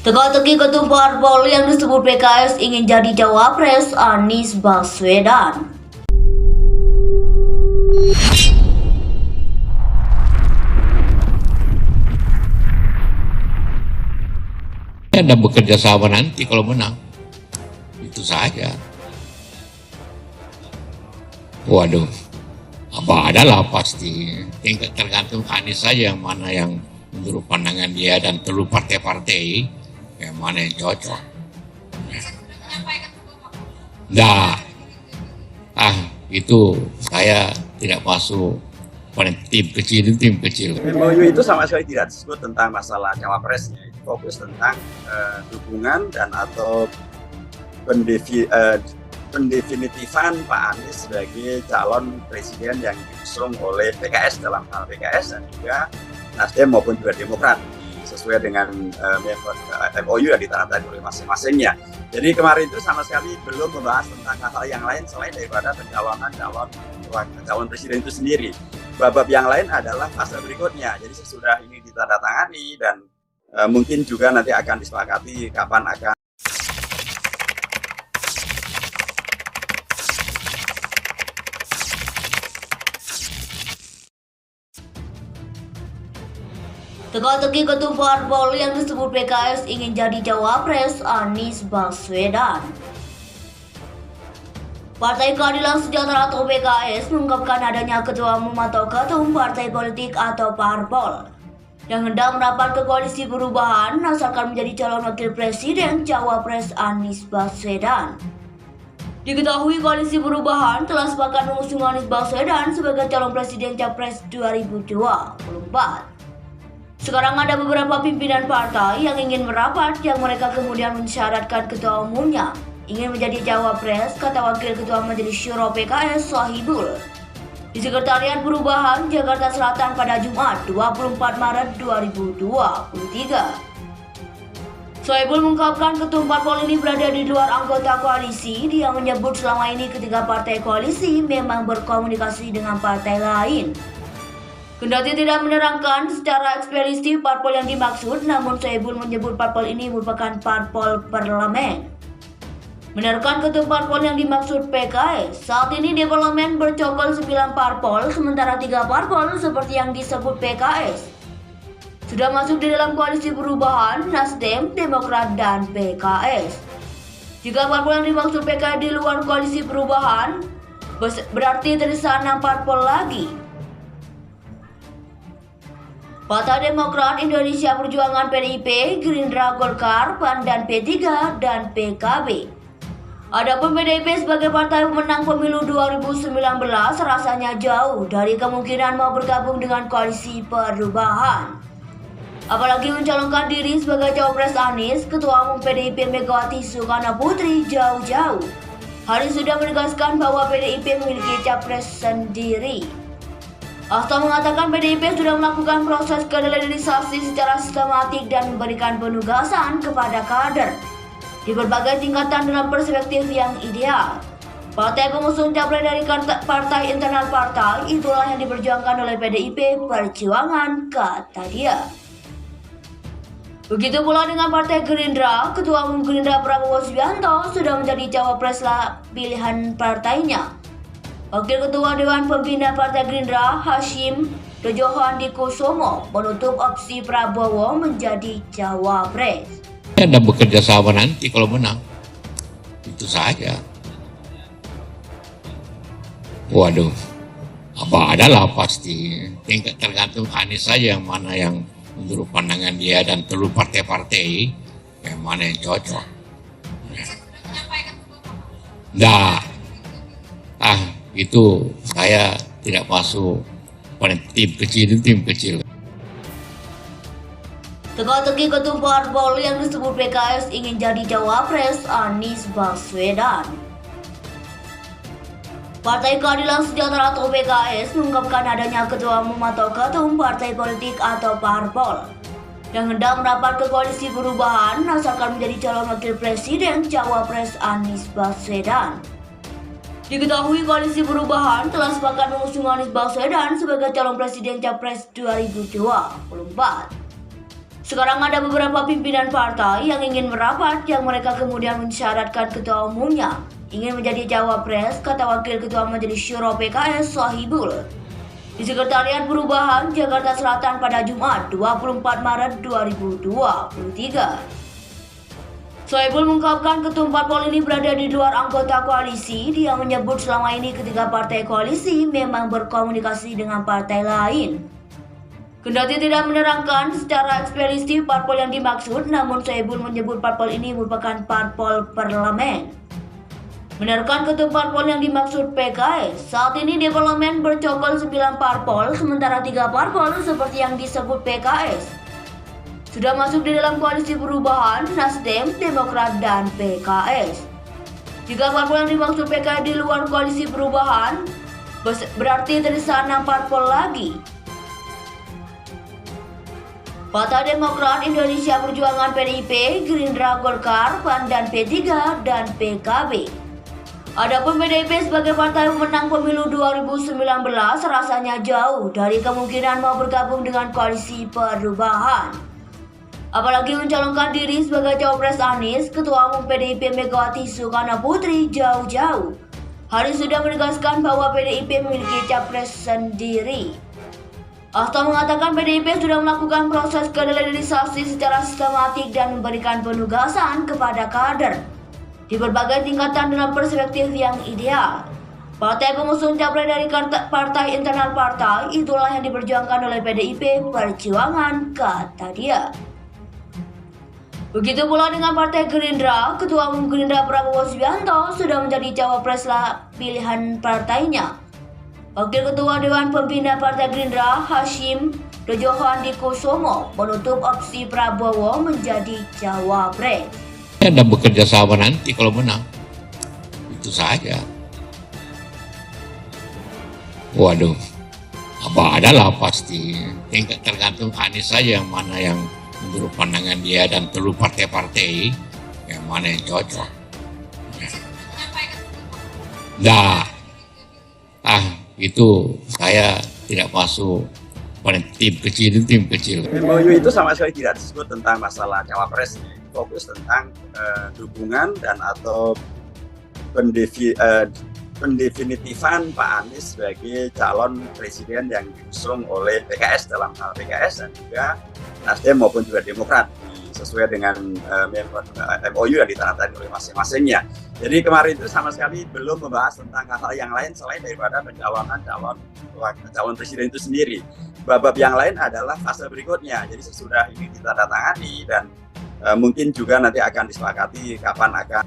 Teka-teki ketum parpol yang disebut PKS ingin jadi cawapres Anies Baswedan. Anda bekerja sama nanti kalau menang, itu saja. Waduh, apa adalah pasti. Tingkat tergantung Anies saja yang mana yang menurut pandangan dia dan perlu partai-partai yang mana yang cocok. Nah, itu saya tidak masuk pada tim kecil. MOU itu sama sekali tidak disebut tentang masalah cawapresnya, itu fokus tentang dukungan dan atau pendefinitifan Pak Anies sebagai calon presiden yang diusung oleh PKS dalam hal PKS dan juga Nasdem maupun juga Demokrat sesuai dengan MOU yang ditandatangani oleh masing-masingnya. Jadi kemarin itu sama sekali belum membahas tentang hal yang lain selain daripada pencalonan calon presiden itu sendiri. Bab yang lain adalah fase berikutnya. Jadi sesudah ini ditandatangani dan mungkin juga nanti akan disepakati kapan akan Teka-teki ketum parpol yang disebut PKS ingin jadi cawapres Anies Baswedan. Partai Keadilan Sejahtera atau PKS mengungkapkan adanya ketua umum atau ketum partai politik atau parpol yang hendak merapat ke koalisi perubahan asalkan menjadi calon wakil presiden cawapres Anies Baswedan. Diketahui koalisi perubahan telah sepakat mengusung Anies Baswedan sebagai calon presiden capres 2024. Sekarang ada beberapa pimpinan partai yang ingin merapat yang mereka kemudian mensyaratkan ketua umumnya ingin menjadi cawapres, kata Wakil Ketua Majelis Syuro PKS Sohibul di Sekretariat Perubahan Jakarta Selatan pada Jumat 24 Maret 2023. Sohibul mengungkapkan ketum parpol ini berada di luar anggota koalisi. Dia menyebut selama ini ketiga partai koalisi memang berkomunikasi dengan partai lain. Kendati tidak menerangkan secara eksplisit parpol yang dimaksud, namun Sohibul menyebut parpol ini merupakan parpol parlemen. Menerangkan ketum parpol yang dimaksud PKS, saat ini di parlemen bercokol 9 parpol, sementara 3 parpol seperti yang disebut PKS sudah masuk di dalam koalisi perubahan, Nasdem, Demokrat, dan PKS. Jika parpol yang dimaksud PKS di luar koalisi perubahan, berarti tersisa 6 parpol lagi. Partai Demokrat, Indonesia Perjuangan, PDIP, Gerindra, Golkar, PAN, dan P3, dan PKB. Adapun PDIP sebagai partai pemenang pemilu 2019 rasanya jauh dari kemungkinan mau bergabung dengan koalisi perubahan. Apalagi mencalonkan diri sebagai cawapres Anies, Ketua Umum PDIP Megawati Soekarno Putri jauh-jauh hari sudah menegaskan bahwa PDIP memiliki capres sendiri. Hasto mengatakan PDIP sudah melakukan proses kaderisasi secara sistematik dan memberikan penugasan kepada kader di berbagai tingkatan dalam perspektif yang ideal. Partai pengusung capres dari partai internal partai itulah yang diperjuangkan oleh PDIP Perjuangan, kata dia. Begitu pula dengan Partai Gerindra, Ketua Umum Gerindra Prabowo Subianto sudah menjadi cawapres pilihan partainya. Wakil Ketua Dewan Pembina Partai Gerindra Hashim Dojohandikusumo menutup opsi Prabowo menjadi cawapres. Anda bekerja sama nanti kalau menang, itu saja. Waduh, apa adalah pasti. Tingkat tergantung Anies saja yang mana yang menurut pandangan dia dan perlu partai-partai yang mana yang cocok. Nah, itu saya tidak masuk pada tim kecil. Teka-teki ketum parpol yang disebut PKS ingin jadi cawapres Anies Baswedan. Partai Keadilan Sejahtera atau PKS mengungkapkan adanya ketua umum atau ketum partai politik atau parpol yang hendak merapat ke koalisi perubahan asalkan menjadi calon wakil presiden cawapres Anies Baswedan. Diketahui koalisi perubahan telah sepakat mengusung Anies Baswedan sebagai calon presiden capres 2024. Sekarang ada beberapa pimpinan partai yang ingin merapat yang mereka kemudian mensyaratkan ketua umumnya ingin menjadi cawapres, kata Wakil Ketua Majelis Syuro PKS Sohibul di Sekretariat Perubahan Jakarta Selatan pada Jumat 24 Maret 2023. Sohibul mengungkapkan ketum parpol ini berada di luar anggota koalisi. Dia menyebut selama ini ketiga partai koalisi memang berkomunikasi dengan partai lain. Kendati tidak menerangkan secara eksplisit parpol yang dimaksud, namun Sohibul menyebut parpol ini merupakan parpol parlemen. Benarkan ketum parpol yang dimaksud PKS? Saat ini di parlemen bercokol 9 parpol, sementara 3 parpol seperti yang disebut PKS sudah masuk di dalam koalisi perubahan, Nasdem, Demokrat, dan PKS. Jika parpol yang dimaksud PKS di luar koalisi perubahan, berarti tersisa 6 parpol lagi. Partai Demokrat, Indonesia Perjuangan PDIP, Gerindra, Golkar, PAN, dan P3, dan PKB. Adapun PDIP sebagai partai pemenang pemilu 2019 rasanya jauh dari kemungkinan mau bergabung dengan koalisi perubahan. Apalagi mencalonkan diri sebagai cawapres Anies, Ketua Umum PDIP Megawati Soekarno Putri jauh-jauh hari sudah menegaskan bahwa PDIP memiliki capres sendiri. Hasto mengatakan PDIP sudah melakukan proses kaderisasi secara sistematik dan memberikan penugasan kepada kader di berbagai tingkatan dalam perspektif yang ideal. Partai pengusung capres dari partai internal partai itulah yang diperjuangkan oleh PDIP Perjuangan, kata dia. Begitu pula dengan Partai Gerindra, Ketua Umum Gerindra Prabowo Subianto sudah menjadi cawapres pilihan partainya. Wakil Ketua Dewan Pembina Partai Gerindra Hashim Dojohandikusumo menutup opsi Prabowo menjadi cawapres. Dan bekerja sama nanti kalau menang, itu saja. Waduh, apa adalah pasti. Tingkat tergantung Anies saja yang mana yang menurut pandangan dia dan seluruh partai-partai yang mana yang cocok. Nah, itu saya tidak masuk pada tim kecil. MOU itu sama sekali tidak disebut tentang masalah cawapres, fokus tentang dukungan dan atau pendefinitifan Pak Anies sebagai calon presiden yang diusung oleh PKS dalam hal PKS dan juga Nasdem maupun juga Demokrat sesuai dengan MOU yang ditandatangani oleh masing-masingnya. Jadi kemarin itu sama sekali belum membahas tentang hal-hal yang lain selain daripada pencalonan calon presiden itu sendiri. Bab yang lain adalah fase berikutnya. Jadi sesudah ini ditandatangani dan mungkin juga nanti akan disepakati kapan akan